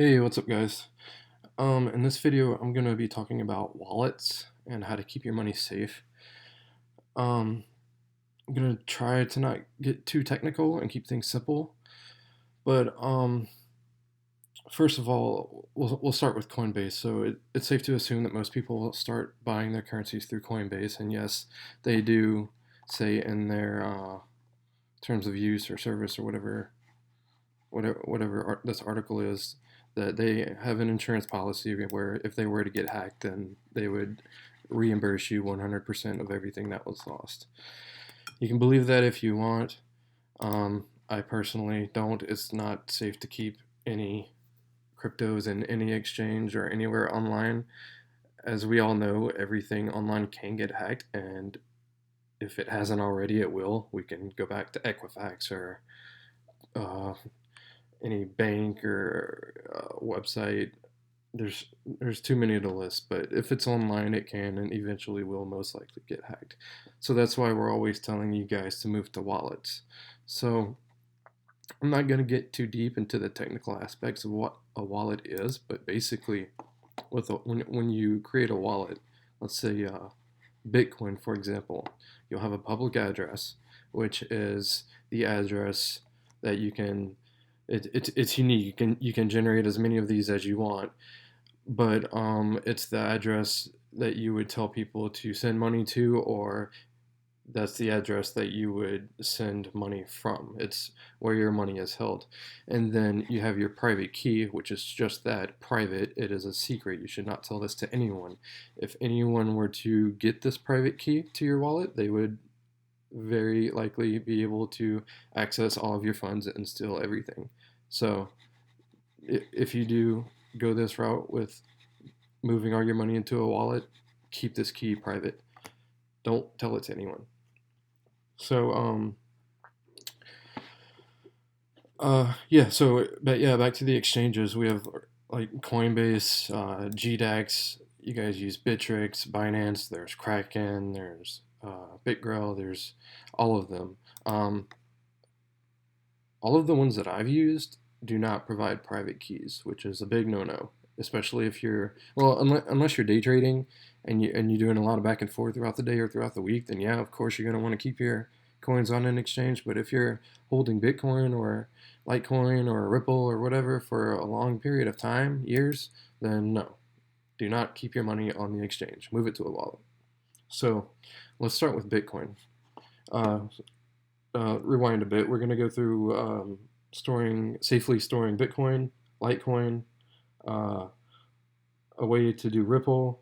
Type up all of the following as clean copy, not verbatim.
Hey, what's up, guys? In this video, I'm gonna be talking about wallets and how to keep your money safe. Um, I'm gonna try to not get too technical and keep things simple. But first of all, we'll start with Coinbase. So it's safe to assume that most people will start buying their currencies through Coinbase, and yes, they do say in their terms of use or service or whatever this article is, that they have an insurance policy where if they were to get hacked, then they would reimburse you 100% of everything that was lost. You can believe that if you want. I personally don't. It's not safe to keep any cryptos in any exchange or anywhere online. As we all know, everything online can get hacked, and if it hasn't already, it will. We can go back to Equifax or uh, any bank or website. There's too many to list, but if it's online, it can and eventually will most likely get hacked. So that's why we're always telling you guys to move to wallets. So I'm not going to get too deep into the technical aspects of what a wallet is, but basically, when you create a wallet, let's say Bitcoin, for example, you'll have a public address, which is the address that you can. It's unique. You can generate as many of these as you want, but it's the address that you would tell people to send money to, or that's the address that you would send money from. It's where your money is held. And then you have your private key, which is just that, private. It is a secret. You should not tell this to anyone. If anyone were to get this private key to your wallet, they would very likely be able to access all of your funds and steal everything. So if you do go this route with moving all your money into a wallet, keep this key private. Don't tell it to anyone. So yeah, but yeah, back to the exchanges. We have like Coinbase, GDAX. You guys use Bittrex, Binance. There's Kraken. There's BitGrow. There's all of them. All of the ones that I've used do not provide private keys, which is a big no-no. Especially if you're unless you're day trading and you're doing a lot of back and forth throughout the day or throughout the week, then yeah, of course you're gonna want to keep your coins on an exchange. But if you're holding Bitcoin or Litecoin or Ripple or whatever for a long period of time, years, then no, do not keep your money on the exchange. Move it to a wallet. So let's start with Bitcoin. Uh, Rewind a bit. We're going to go through safely storing Bitcoin, Litecoin, uh, a way to do Ripple,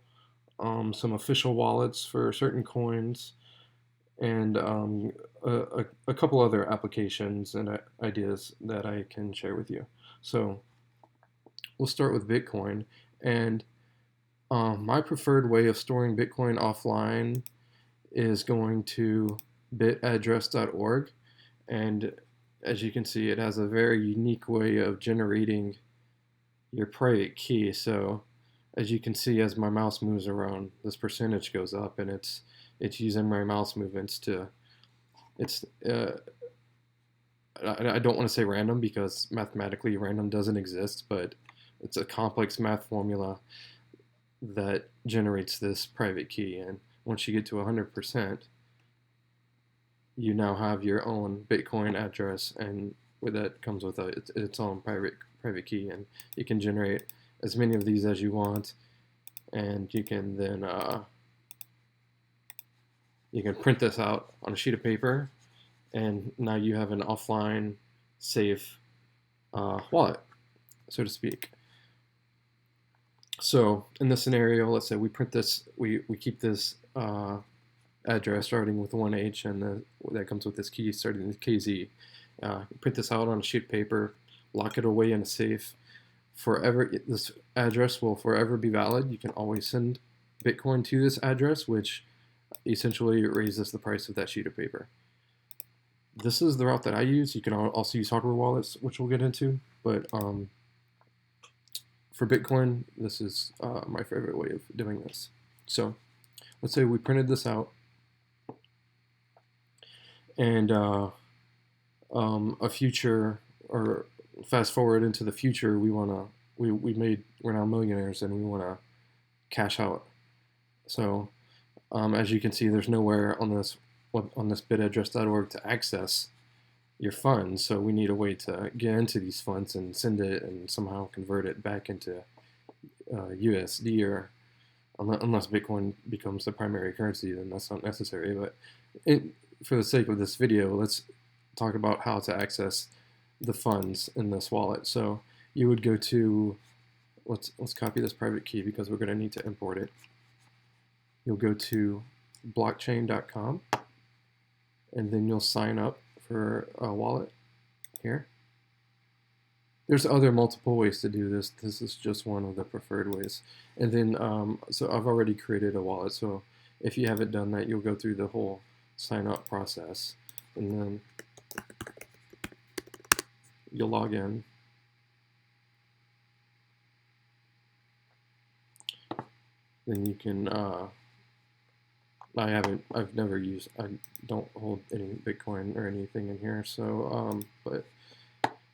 some official wallets for certain coins, and a couple other applications and ideas that I can share with you. So we'll start with Bitcoin. And my preferred way of storing Bitcoin offline is going to bitaddress.org. And as you can see, it has a very unique way of generating your private key. So as you can see, as my mouse moves around, this percentage goes up, and it's using my mouse movements to it's I don't want to say random because mathematically random doesn't exist, but it's a complex math formula that generates this private key. And once you get to 100%, you now have your own Bitcoin address, and with that comes with its own private key, and you can generate as many of these as you want, and you can then you can print this out on a sheet of paper, and now you have an offline, safe wallet, so to speak. So in this scenario, let's say we print this, we keep this address starting with 1H, and that comes with this key starting with KZ. Print this out on a sheet of paper, lock it away in a safe. Forever, this address will forever be valid. You can always send Bitcoin to this address, which essentially raises the price of that sheet of paper. This is the route that I use. You can also use hardware wallets, which we'll get into, but for Bitcoin, this is my favorite way of doing this. So let's say we printed this out, and a future, or fast forward into the future, we want to we're now millionaires and we want to cash out. So as you can see, there's nowhere on this bitaddress.org to access your funds. So we need a way to get into these funds and send it and somehow convert it back into USD, or unless Bitcoin becomes the primary currency, then that's not necessary. But for the sake of this video, let's talk about how to access the funds in this wallet. So you would go to, let's copy this private key because we're going to need to import it. You'll go to blockchain.com and then you'll sign up for a wallet here. There's other multiple ways to do this. This is just one of the preferred ways. And then, so I've already created a wallet. So if you haven't done that, you'll go through the whole sign up process. And then you'll log in. Then you can, I've never used, I don't hold any Bitcoin or anything in here. So, but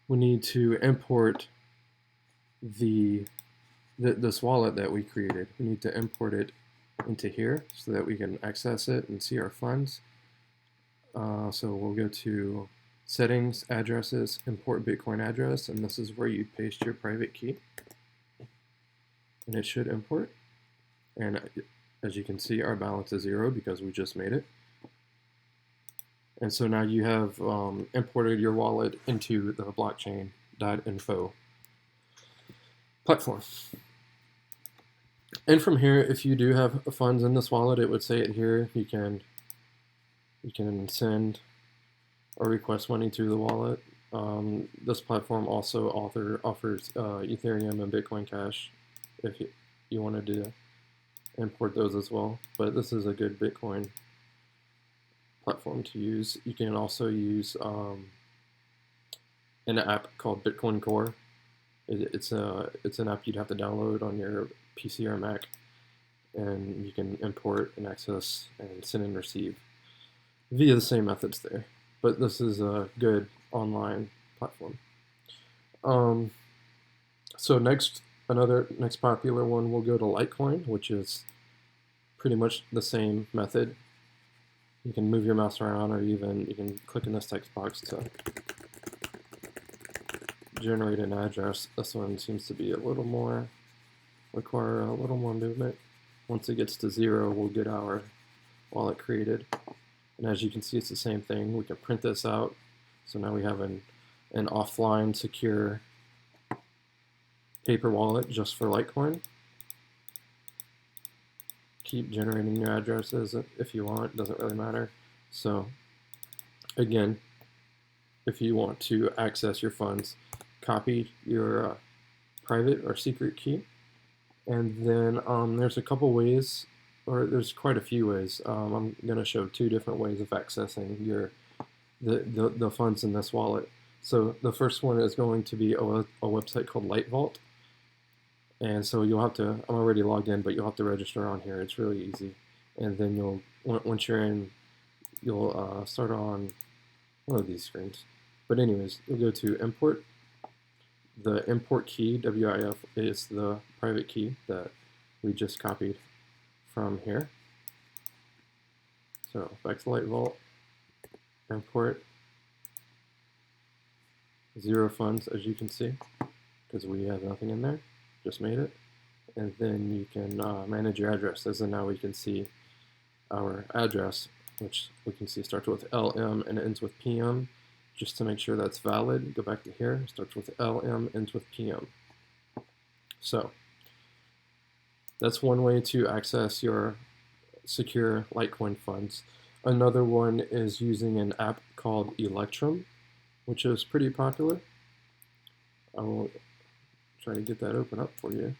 we need to import this wallet that we created. We need to import it into here so that we can access it and see our funds. So we'll go to settings, addresses, import Bitcoin address, and this is where you paste your private key. And it should import. And as you can see, our balance is 0 because we just made it. And so now you have imported your wallet into the blockchain.info platform. And from here, if you do have funds in this wallet, it would say it here. You can send or request money to the wallet. This platform also offers Ethereum and Bitcoin Cash if you wanted to import those as well. But this is a good Bitcoin platform to use. You can also use an app called Bitcoin Core. It's an app you'd have to download on your PC or Mac, and you can import and access and send and receive via the same methods there. But this is a good online platform. So next popular one, we'll go to Litecoin, which is pretty much the same method. You can move your mouse around, or even you can click in this text box to generate an address. This one seems to be require a little more movement. Once it gets to 0, we'll get our wallet created. And as you can see, it's the same thing. We can print this out. So now we have an offline secure paper wallet just for Litecoin. Keep generating your addresses if you want, it doesn't really matter. So again, if you want to access your funds, copy your private or secret key, and then there's a couple ways, or there's quite a few ways. I'm going to show 2 different ways of accessing the funds in this wallet. So the first one is going to be a website called Light Vault. And so you'll have to, I'm already logged in, but you'll have to register on here. It's really easy. And then once you're in, you'll start on one of these screens. But anyways, you'll go to import. The import key, WIF, is the private key that we just copied from here. So back to Light Vault, import, 0 funds, as you can see, because we have nothing in there. Just made it. And then you can manage your addresses, and now we can see our address, which we can see starts with LM and ends with PM. Just to make sure that's valid, go back to here, starts with LM, ends with PM. So that's one way to access your secure Litecoin funds. Another one is using an app called Electrum, which is pretty popular. I will try to get that open up for you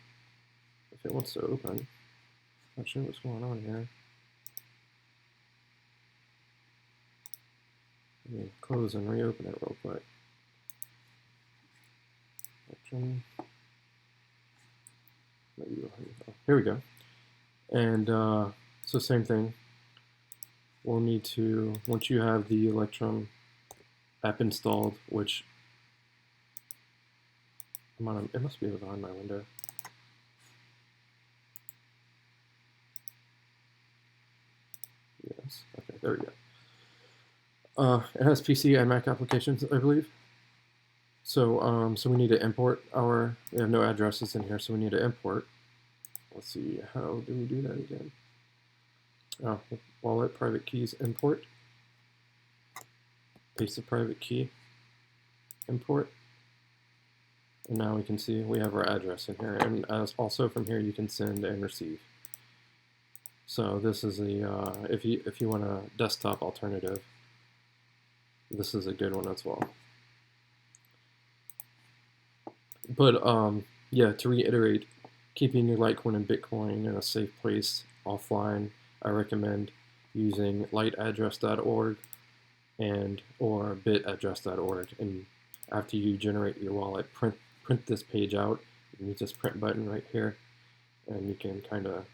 if it wants to open. Not sure what's going on here. Let me close and reopen it real quick. Here we go. And so same thing. We'll need to, once you have the Electrum app installed, which It must be behind my window. Yes. Okay, there we go. It has PC and Mac applications, I believe. So we need to import our. We have no addresses in here, so we need to import. Let's see, how do we do that again? Oh, wallet private keys import. Paste the private key, import. And now we can see we have our address in here. And as also from here, you can send and receive. So this is a, if you want a desktop alternative, this is a good one as well. But yeah, to reiterate, keeping your Litecoin and Bitcoin in a safe place offline, I recommend using liteaddress.org and or bitaddress.org. And after you generate your wallet, print this page out. And use this print button right here, and you can kind of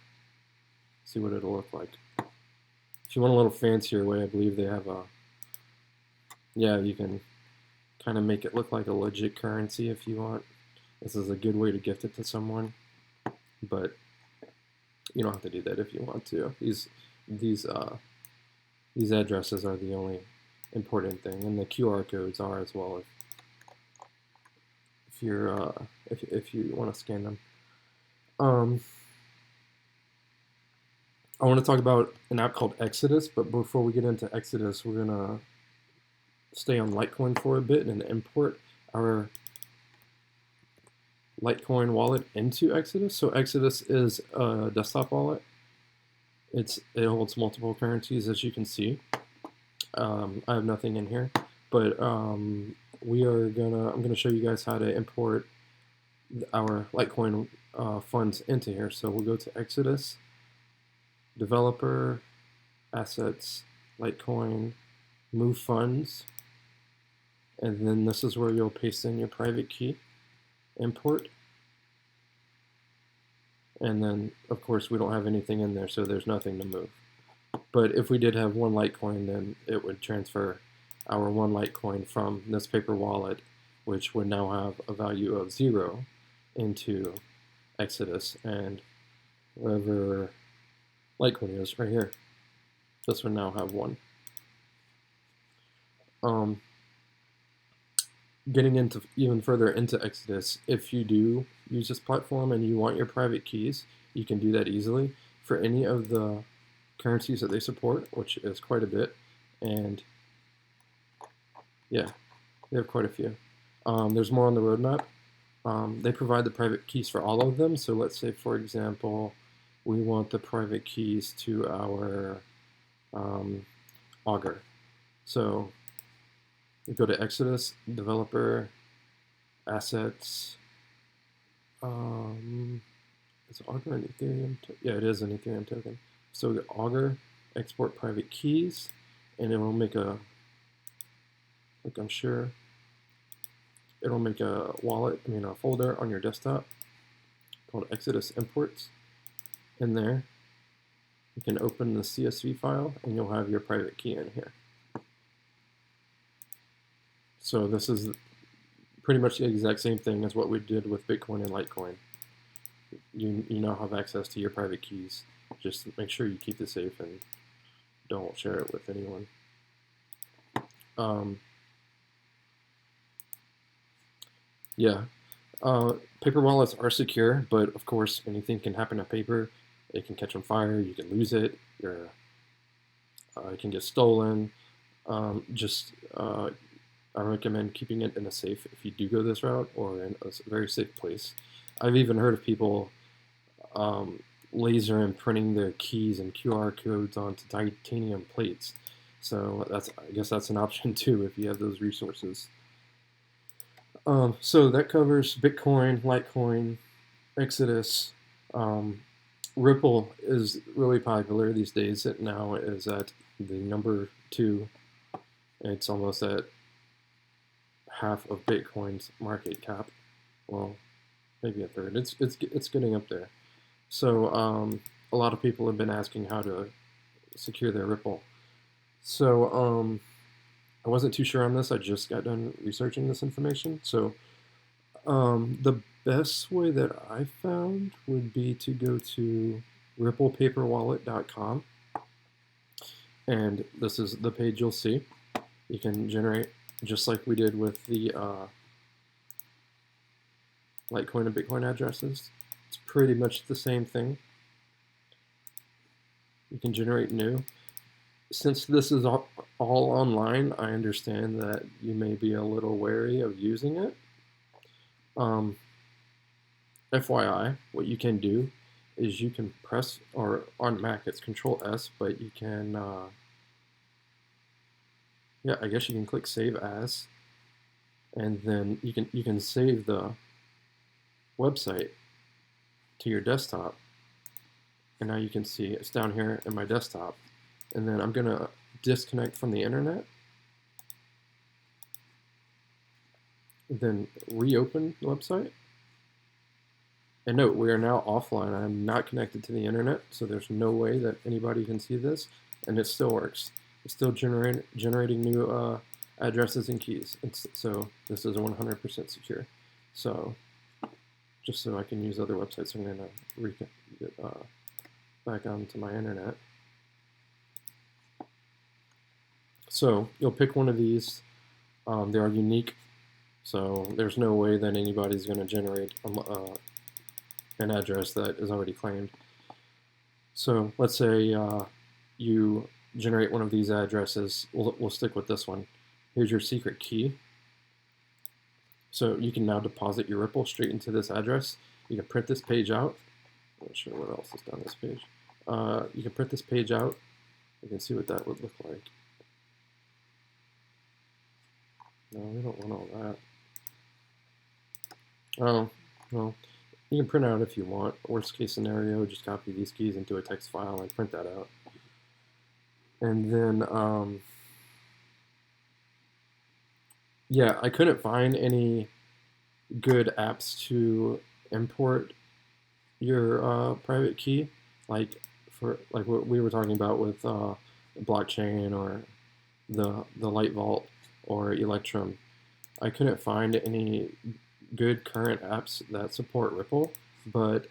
see what it'll look like. If you want a little fancier way, I believe they have a, yeah, you can kind of make it look like a legit currency if you want. This is a good way to gift it to someone, but you don't have to do that if you want to. These addresses are the only important thing, and the QR codes are as well if you're if you want to scan them. I want to talk about an app called Exodus, but before we get into Exodus, we're gonna stay on Litecoin for a bit and import our Litecoin wallet into Exodus. So Exodus is a desktop wallet. It holds multiple currencies, as you can see. I have nothing in here, but I'm gonna show you guys how to import our Litecoin funds into here. So we'll go to Exodus, Developer, Assets, Litecoin, Move Funds, and then this is where you'll paste in your private key, import, and then of course we don't have anything in there, so there's nothing to move. But if we did have one Litecoin, then it would transfer our one Litecoin from this paper wallet, which would now have a value of 0, into Exodus, and wherever Litecoin is right here, this would now have 1. Getting into even further into Exodus, if you do use this platform and you want your private keys, you can do that easily for any of the currencies that they support, which is quite a bit. And yeah, they have quite a few. There's more on the roadmap. They provide the private keys for all of them. So let's say, for example, we want the private keys to our Augur. So we go to Exodus, Developer, Assets. Is Augur an Ethereum? Yeah, it is an Ethereum token. So we get Augur, export private keys, and it will make a, like I'm sure, it'll make a wallet, a folder on your desktop called Exodus Imports. In there, you can open the CSV file, and you'll have your private key in here. So this is pretty much the exact same thing as what we did with Bitcoin and Litecoin. You now have access to your private keys. Just make sure you keep it safe and don't share it with anyone. Yeah, paper wallets are secure, but of course anything can happen to paper. It can catch on fire, you can lose it, it can get stolen. I recommend keeping it in a safe if you do go this route, or in a very safe place. I've even heard of people laser and printing their keys and QR codes onto titanium plates. So I guess that's an option too if you have those resources. So that covers Bitcoin, Litecoin, Exodus. Ripple is really popular these days. It now is at the number 2. It's almost at half of Bitcoin's market cap. Well, maybe a third. It's getting up there. So a lot of people have been asking how to secure their Ripple. So I wasn't too sure on this. I just got done researching this information. So The best way that I found would be to go to ripplepaperwallet.com, and this is the page you'll see. You can generate just like we did with the Litecoin and Bitcoin addresses. It's pretty much the same thing. You can generate new. Since this is all online, I understand that you may be a little wary of using it. FYI, what you can do is you can press, or on Mac it's Control S, but you can, yeah, I guess you can click Save As, and then you can save the website to your desktop. And now you can see it's down here in my desktop. And then I'm gonna disconnect from the internet, then reopen the website. And note, we are now offline. I'm not connected to the internet, so there's no way that anybody can see this, and it still works. It's still generating new addresses and keys. So this is 100% secure. So just so I can use other websites, I'm gonna get back onto my internet. So you'll pick one of these. They are unique, so there's no way that anybody's going to generate an address that is already claimed. So let's say you generate one of these addresses. We'll stick with this one. Here's your secret key. So you can now deposit your Ripple straight into this address. You can print this page out. I'm not sure what else is down this page. You can print this page out. You can see what that would look like. No, we don't want all that. Oh, well, you can print out if you want. Worst case scenario, just copy these keys into a text file and print that out. And then, yeah, I couldn't find any good apps to import your private key, like what we were talking about with blockchain or the Light Vault or Electrum. I couldn't find any good current apps that support Ripple, but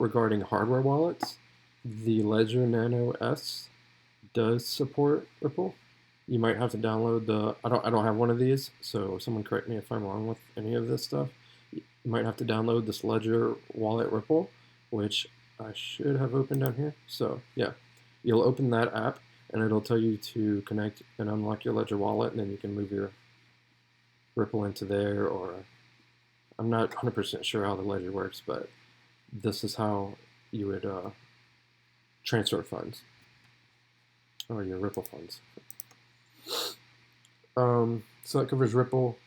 regarding hardware wallets, the Ledger Nano S does support Ripple. You might have to download the. I don't have one of these, so someone correct me if I'm wrong with any of this stuff. You might have to download this Ledger Wallet Ripple, which I should have opened down here. So yeah, you'll open that app, and it'll tell you to connect and unlock your Ledger wallet, and then you can move your Ripple into there. Or I'm not 100% sure how the Ledger works, but this is how you would transfer funds, or your Ripple funds. So that covers Ripple.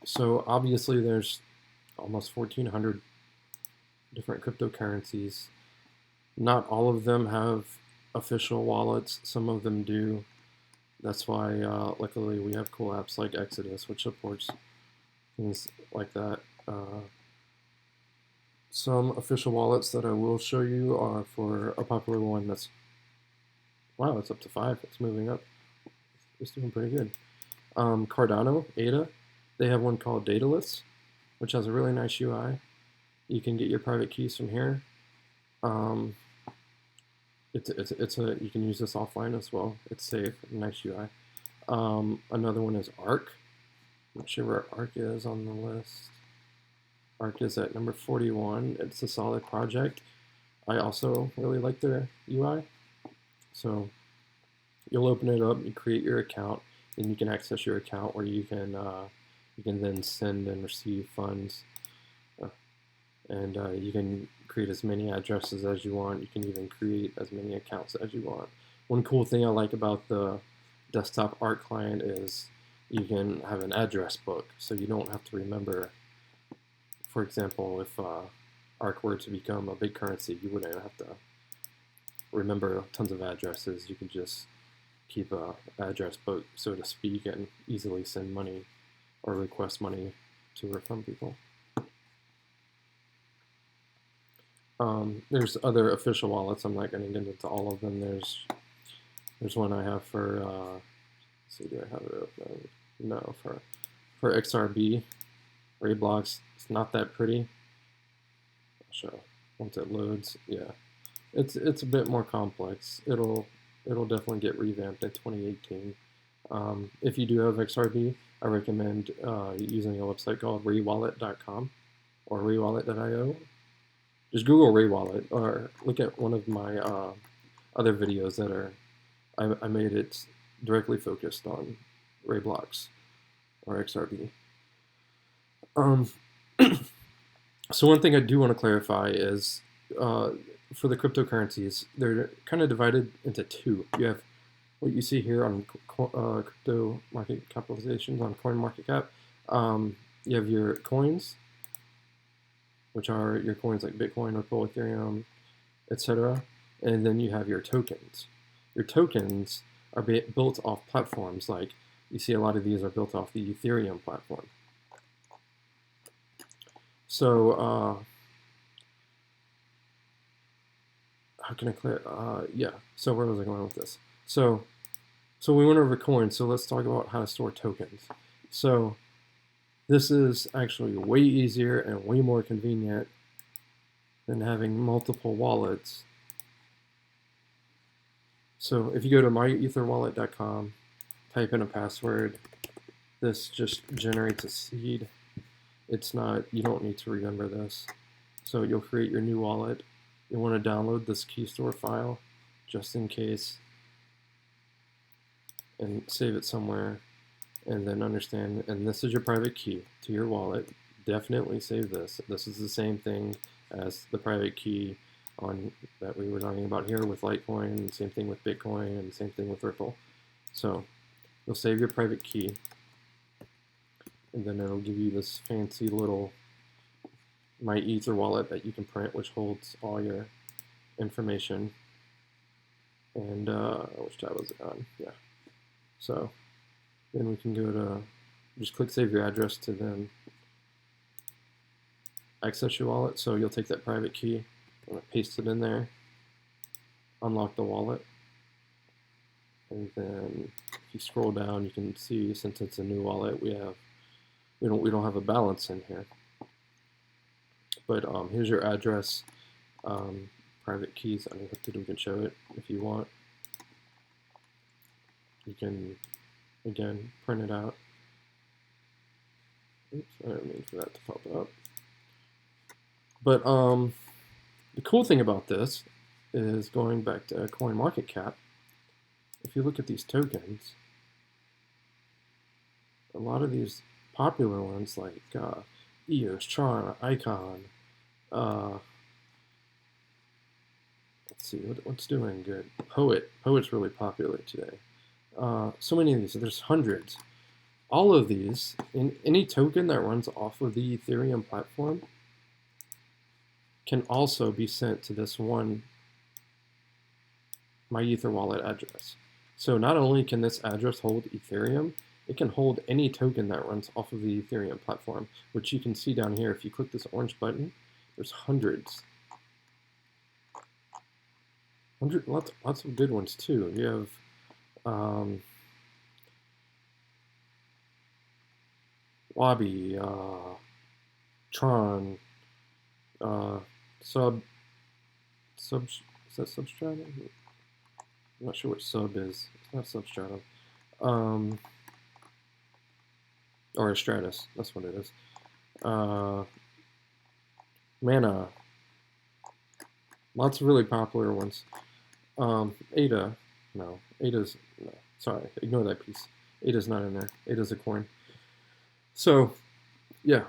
So obviously there's almost 1,400 different cryptocurrencies. Not all of them have official wallets. Some of them do. That's why, luckily, we have cool apps like Exodus, which supports things like that. Some official wallets that I will show you are for a popular one that's, wow, it's up to 5. It's moving up. It's doing pretty good. Cardano, ADA, they have one called Daedalus, which has a really nice UI. You can get your private keys from here. You can use this offline as well. It's safe, nice UI. Another one is Arc. I'm not sure where Arc is on the list. Arc is at number 41. It's a solid project. I also really like their UI. So you'll open it up, you create your account, and you can access your account where you can then send and receive funds, and you can create as many addresses as you want. You can even create as many accounts as you want. One cool thing I like about the desktop Arc client is you can have an address book, so you don't have to remember. For example, if Arc were to become a big currency, you wouldn't have to remember tons of addresses. You can just keep a address book, so to speak, and easily send money or request money to or from people. There's other official wallets. I'm not going to get into all of them. There's one I have for see, do I have it open? No, for XRB, Ray blocks, it's not that pretty. I'll show once it loads. Yeah, it's a bit more complex. It'll definitely get revamped in 2018. If you do have XRB, I recommend using a website called raywallet.com or raywallet.io. Just Google RayWallet or look at one of my other videos that are I made it directly focused on Ray blocks or XRB. So one thing I do want to clarify is for the cryptocurrencies, they're kind of divided into two. You have what you see here on crypto market capitalizations on CoinMarketCap. You have your coins, which are your coins like Bitcoin, Ripple, Ethereum, etc. And then you have your tokens. Your tokens are built off platforms like you see a lot of these are built off the Ethereum platform. So how can I clear? Yeah. So where was I going with this? So we went over coins. So let's talk about how to store tokens. So this is actually way easier and way more convenient than having multiple wallets. So if you go to myetherwallet.com, type in a password, this just generates a seed. It's not, you don't need to remember this. So you'll create your new wallet. You want to download this key store file just in case and save it somewhere and then understand, and this is your private key to your wallet. Definitely save this. This is the same thing as the private key on that we were talking about here with Litecoin, and same thing with Bitcoin, and same thing with Ripple. So you'll save your private key, and then it'll give you this fancy little My Ether wallet that you can print, which holds all your information. And which tab was it on? Yeah. So then we can go to, just click save your address to then access your wallet. So you'll take that private key and paste it in there, unlock the wallet, and then if you scroll down, you can see since it's a new wallet, we don't have a balance in here. But here's your address, private keys unencrypted. We can show it if you want. You can again print it out. Oops, I didn't mean for that to pop up. But the cool thing about this is going back to CoinMarketCap. If you look at these tokens, a lot of these popular ones like EOS, Tron, Icon. Let's see what's doing good. Poet's really popular today. So many of these. There's hundreds. All of these, in any token that runs off of the Ethereum platform, can also be sent to this one My Ether wallet address. So not only can this address hold Ethereum, it can hold any token that runs off of the Ethereum platform, which you can see down here. If you click this orange button, there's hundreds. Lots of good ones too. You have Wabi, Tron, is that Substratum? I'm not sure what sub is. It's not Substratum. Or Stratus, that's what it is. Mana. Lots of really popular ones. ADA, no. ADA's, no. Sorry, ignore that piece. ADA's not in there. ADA's a coin. So, yeah.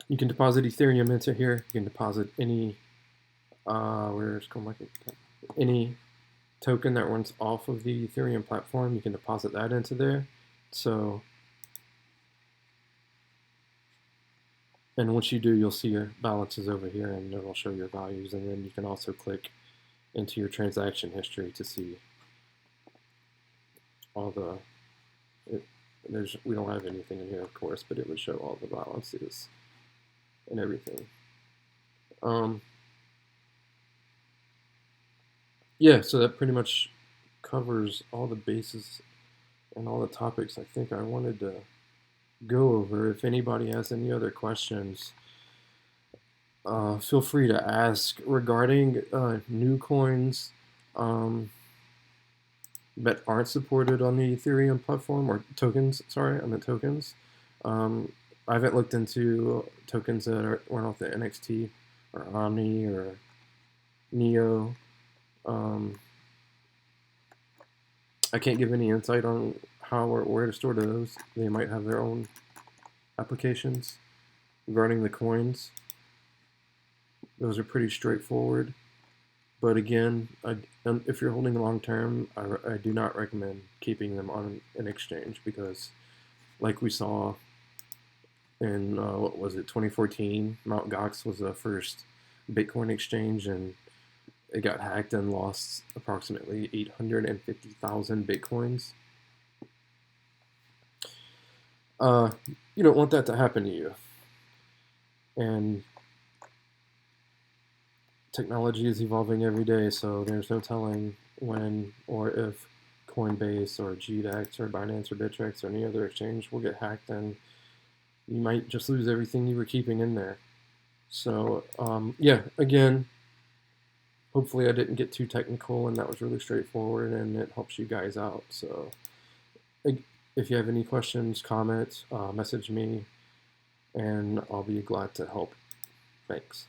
You can deposit Ethereum into here. You can deposit any, where's CoinMarketCap? Any token that runs off of the Ethereum platform, you can deposit that into there. So, and once you do, you'll see your balances over here, and it'll show your values. And then you can also click into your transaction history to see all the. We don't have anything in here, of course, but it would show all the balances and everything. Yeah, so that pretty much covers all the bases and all the topics I think I wanted to go over. If anybody has any other questions, feel free to ask regarding new coins that aren't supported on the Ethereum platform, or tokens. Sorry, I meant tokens. Um, I haven't looked into tokens that aren't off the NXT or Omni or Neo. Um, I can't give any insight on how or where to store those. They might have their own applications. Regarding the coins, those are pretty straightforward. But again, if you're holding long term, I do not recommend keeping them on an exchange because, like we saw in what was it, 2014, Mt. Gox was the first Bitcoin exchange, and it got hacked and lost approximately 850,000 Bitcoins. You don't want that to happen to you. And technology is evolving every day, so there's no telling when or if Coinbase or GDEX or Binance or Bittrex or any other exchange will get hacked, and you might just lose everything you were keeping in there. So yeah, again, hopefully I didn't get too technical and that was really straightforward and it helps you guys out. So if you have any questions, comments, message me and I'll be glad to help. Thanks.